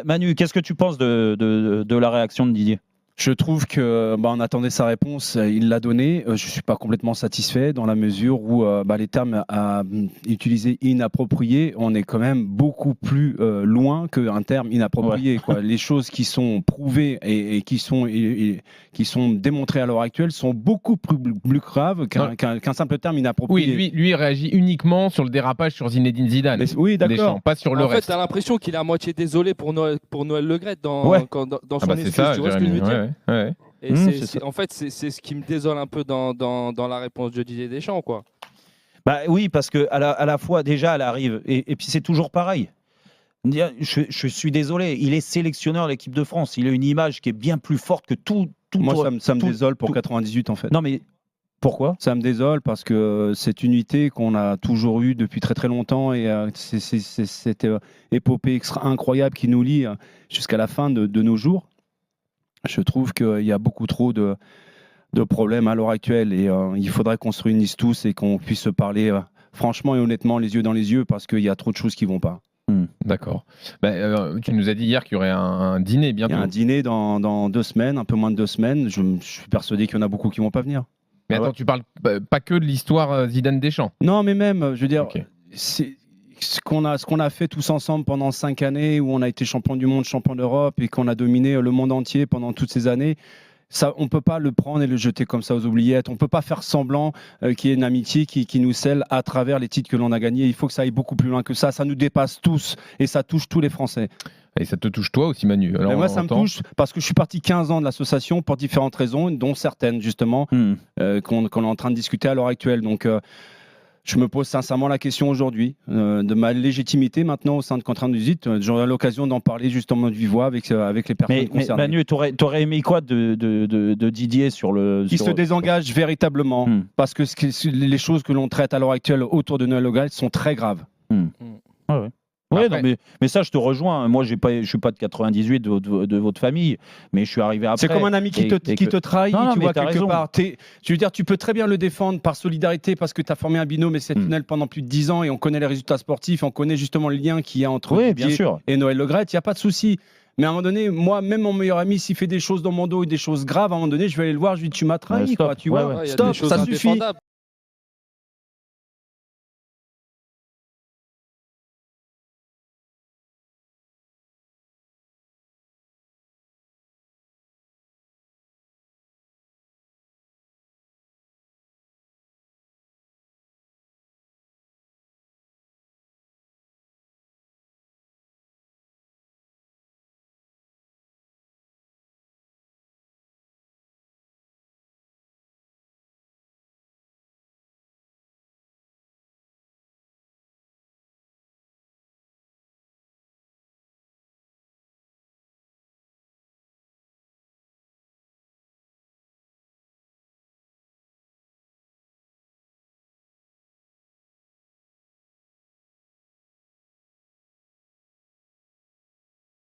Manu, qu'est-ce que tu penses de la réaction de Didier? Je trouve que on attendait sa réponse, il l'a donnée. Je suis pas complètement satisfait dans la mesure où les termes à utiliser inappropriés, on est quand même beaucoup plus loin qu'un terme inapproprié. Quoi. Les choses qui sont prouvées et qui sont démontrées à l'heure actuelle sont beaucoup plus graves qu'un simple terme inapproprié. Oui, lui il réagit uniquement sur le dérapage sur Zinedine Zidane. Oui, d'accord. Pas sur le reste. En fait, t'as l'impression qu'il est à moitié désolé pour Noël Le Graët dans son excuse. Tu vois ce que je veux dire? Ouais. Et en fait, c'est ce qui me désole un peu dans la réponse de Didier Deschamps, quoi. Bah oui, parce que à la fois déjà elle arrive et puis c'est toujours pareil. Je suis désolé, il est sélectionneur de l'équipe de France. Il a une image qui est bien plus forte que tout. Moi, ça me désole pour 98 en fait. Non mais pourquoi? Ça me désole parce que cette unité qu'on a toujours eue depuis très très longtemps et c'est cette épopée incroyable qui nous lie jusqu'à la fin de nos jours. Je trouve qu'il y a beaucoup trop de problèmes à l'heure actuelle et il faudrait qu'on se réunisse tous et qu'on puisse se parler franchement et honnêtement les yeux dans les yeux parce qu'il y a trop de choses qui ne vont pas. D'accord. Tu nous as dit hier qu'il y aurait un dîner bientôt. Il y a un dîner dans 2 semaines, un peu moins de 2 semaines. Je suis persuadé qu'il y en a beaucoup qui ne vont pas venir. Mais attends, tu parles pas que de l'histoire Zidane-Deschamps. Non, mais même, je veux dire, c'est ce qu'on a fait tous ensemble pendant 5 années où on a été champion du monde, champion d'Europe et qu'on a dominé le monde entier pendant toutes ces années. Ça, on ne peut pas le prendre et le jeter comme ça aux oubliettes. On ne peut pas faire semblant qu'il y ait une amitié qui nous scelle à travers les titres que l'on a gagnés. Il faut que ça aille beaucoup plus loin que ça. Ça nous dépasse tous et ça touche tous les Français. Et ça te touche toi aussi, Manu? Alors, moi, ça me touche parce que je suis parti 15 ans de l'association pour différentes raisons, dont certaines justement qu'on est en train de discuter à l'heure actuelle. Donc, je me pose sincèrement la question aujourd'hui de ma légitimité maintenant au sein de Contrainte Visite. J'aurai l'occasion d'en parler justement de vive voix avec les personnes concernées. Mais Manu, t'aurais aimé quoi de Didier sur le... Il se désengage véritablement parce que les choses que l'on traite à l'heure actuelle autour de Noël Le Graët sont très graves. Ah ouais. Ouais, non, mais ça, je te rejoins. Moi, je suis pas de 98 de votre famille, mais je suis arrivé après. C'est comme un ami qui te trahit, tu vois, quelque part. Je veux dire, tu peux très bien le défendre par solidarité parce que tu as formé un binôme exceptionnel pendant plus de 10 ans et on connaît les résultats sportifs, on connaît justement le lien qu'il y a entre Didier et Noël Le Graët. Il n'y a pas de souci. Mais à un moment donné, moi, même mon meilleur ami, s'il fait des choses dans mon dos et des choses graves, à un moment donné, je vais aller le voir, je lui dis tu m'as trahi, quoi, tu vois. Stop, ça suffit.